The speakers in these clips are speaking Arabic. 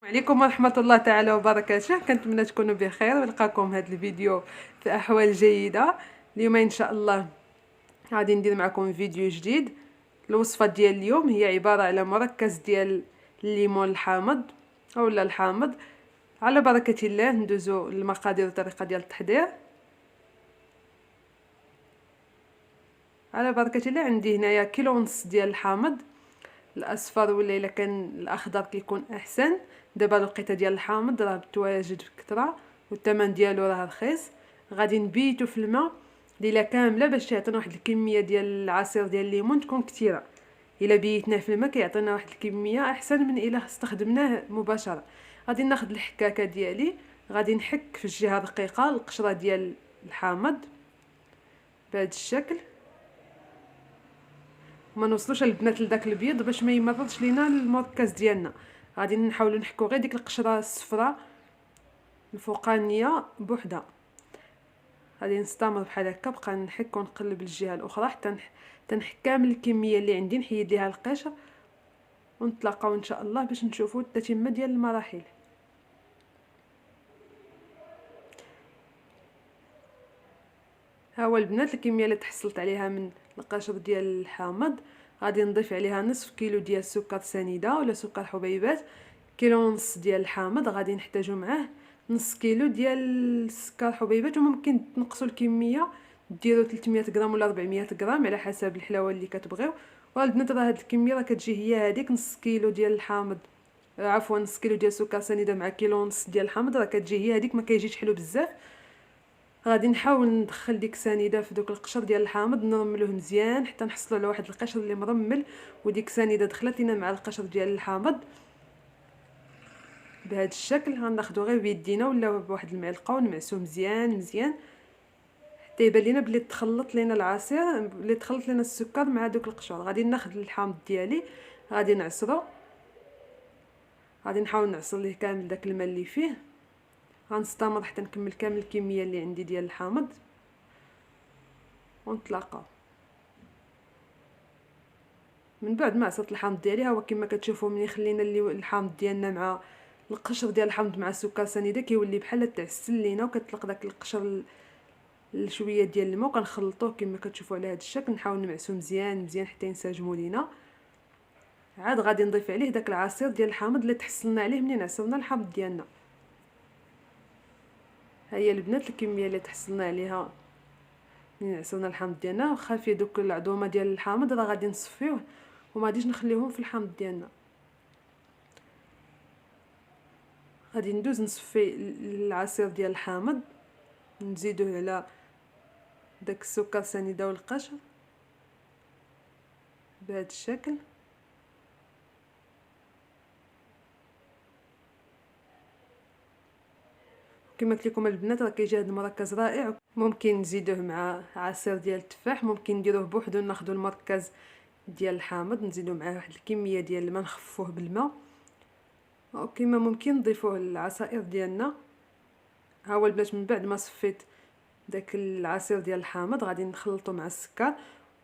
عليكم ورحمة الله تعالى وبركاته. كنتمنى تكونوا بخير ونلقاكم هذا الفيديو في أحوال جيدة. اليوم إن شاء الله غادي ندير معكم فيديو جديد. الوصفة ديال اليوم هي عبارة على مركز ديال الليمون الحامض اولا الحامض. على بركة الله ندوزو للمقادير والطريقة ديال التحضير. على بركة الله عندي هنايا كيلو ونص ديال الحامض الاصفر، ولا الا كان الاخضر كيكون احسن. دابا الوقيته ديال الحامض راه متواجد بكثره والثمن ديالو راه رخيص. غادي نبيتو في الماء ليله كامله باش تعطينا واحد الكميه ديال العصير ديال الليمون تكون كثيره. الا بيتناه في الماء كيعطينا واحد الكميه احسن من الا استخدمناه مباشره. غادي ناخذ الحكاكه ديالي، غادي نحك في الجهه الرقيقه القشره ديال الحامض بهذا الشكل. ما نوصلوش البنات لذاك البيض باش ما يمرضش لينا المركز ديالنا. غادي نحاولوا نحكو غير ديك القشره الصفراء الفوقانيه بوحدها. غادي نستمر بحال هكا، بقى نحك ونقلب الجهه الاخرى حتى نحك كامل الكميه اللي عندي، نحيد ليها القشر ونتلاقاو ان شاء الله باش نشوفوا التتمه ديال المراحل. ها هو البنات الكميه اللي تحصلت عليها من القشر ديال الحامض. غادي نضيف عليها نصف كيلو ديال السكر سنيده ولا سكر حبيبات. كيلو ونص ديال الحامض غادي نحتاجو معاه نص كيلو ديال السكر حبيبات، وممكن تنقصوا الكميه ديروا 300 غرام ولا 400 غرام على حسب الحلاوه اللي كتبغيو. والبنات راه هاد الكميه راه كتجي هي هذيك نص كيلو ديال الحامض، عفوا نص كيلو ديال السكر سنيده مع كيلو ونص ديال الحامض، راه كتجي هي هذيك، ما كيجيش حلو بزاف. غادي نحاول ندخل ديك سنيده في دوك القشر ديال الحامض، نرملوه مزيان حتى نحصلوا على واحد القشر اللي مرمل وديك سنيده دخلت لينا مع القشر ديال الحامض بهذا الشكل. غناخذو غير بيدينا ولا بواحد المعلقه ونمعسوه مزيان مزيان حتى يبان لينا بلي تخلط لينا العصير، بلي تخلط لينا السكر مع دوك القشور. غادي ناخذ الحامض ديالي غادي نعصرو، غادي نحاول نعصر ليه كامل داك الماء اللي فيه. غنستمر حتى نكمل كامل الكميه اللي عندي ديال الحامض ونتلاقاو. من بعد ما عصرت الحامض ديالي ها هو كما كتشوفوا ملي خلينا الحامض ديالنا مع القشر ديال الحامض مع السكر سنيده كيولي بحال تعسل لينا وكتطلق داك القشر شويه ديال الماء وكنخلطوه كما كتشوفوا على هذا الشكل. نحاول نمعسو مزيان مزيان حتى ينسجموا لينا. عاد غادي نضيف عليه داك العصير ديال الحامض اللي تحصلنا عليه منين عصرنا الحامض ديالنا. ها هي البنات الكميه اللي تحصلنا عليها منين عصرنا الحامض ديالنا. واخا فيه دوك العظومه ديال الحامض راه غادي نصفيوه وما غاديش نخليوهم في الحامض ديالنا. غادي ندوز نصفي العصير ديال الحامض، نزيدوه على داك السكر سنيده والقشر بهذا الشكل. كما قلت لكم البنات راه كيجي هذا المركز رائع. ممكن نزيدوه مع عصير ديال التفاح، ممكن نديروه بوحدو، ناخذوا المركز ديال الحامض نزيدو معاه واحد الكميه ديال الماء نخففوه بالماء، وكما ممكن نضيفوه للعصائر ديالنا. ها هو البنات من بعد ما صفيت داك العصير ديال الحامض غادي نخلطو مع السكر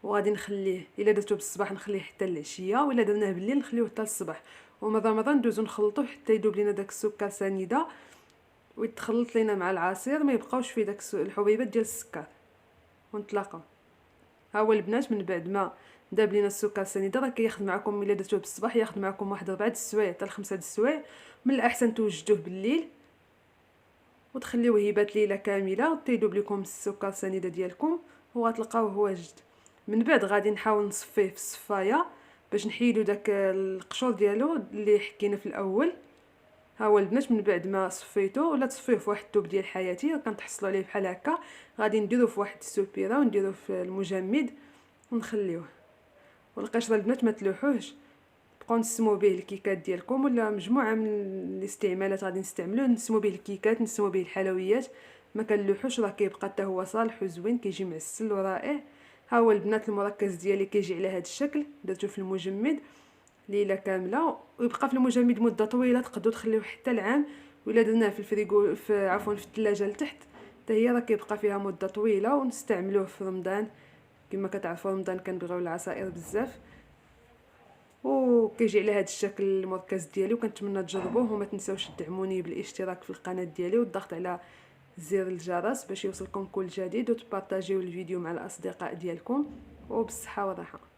وغادي نخليه الا درتو بالصباح نخليه حتى العشيه، ولا درناه بالليل نخليوه حتى الصباح. ومره ندوزو نخلطوه حتى يذوب لينا داك السكر سنيده ويتخلط لينا مع العصير، ما يبقاوش فيه داك الحبيبات ديال السكر ونتلاقاو. ها هو البنات من بعد ما داب لينا السكر سنيده راه كياخذ معكم الا درتوه بالصباح ياخذ معكم واحد 4 السوايع حتى 5 السوايع. من الاحسن توجدوه بالليل وتخليوه يبات ليله كامله وتيذوب لكم السكر سنيده ديالكم وغتلقاوه واجد. من بعد غادي نحاول نصفيه في الصفايه باش نحيدو داك القشور ديالو اللي حكينا في الاول. ها هو البنات من بعد ما صفيتو ولا تصفيه في واحد الثوب ديال حياتي كنتحصلوا عليه بحال هكا، غادي نديروه في واحد السوبيره ونديروه في المجمد ونخليوه. والقشره البنات ما تلوحوش، بقاو نسموا به الكيكات ديالكم ولا مجموعه من الاستعمالات غادي نستعملوه، نسموا به الكيكات نسموا به الحلويات، ما كنلوحوش راه كيبقى حتى هو صالح وزوين كيجي معسل ورائع. ها هو البنات المركز ديالي كيجي على هذا الشكل، درتو في المجمد ليله كامله ويبقى في المجمد مده طويله، تقدروا تخليوه حتى العام. ولا درناه في الفريغو في عفوا في الثلاجه لتحت حتى هي راه كيبقى فيها مده طويله ونستعملوه في رمضان. كما كتعرفوا رمضان كنبغيو العصائر بزاف. وكيجي على هذا الشكل المركز ديالي، وكنتمنى تجربوه. وما تنساوش تدعموني بالاشتراك في القناه ديالي والضغط على زر الجرس باش يوصلكم كل جديد، وتبارطاجيو الفيديو مع الاصدقاء ديالكم. وبالصحه والراحه.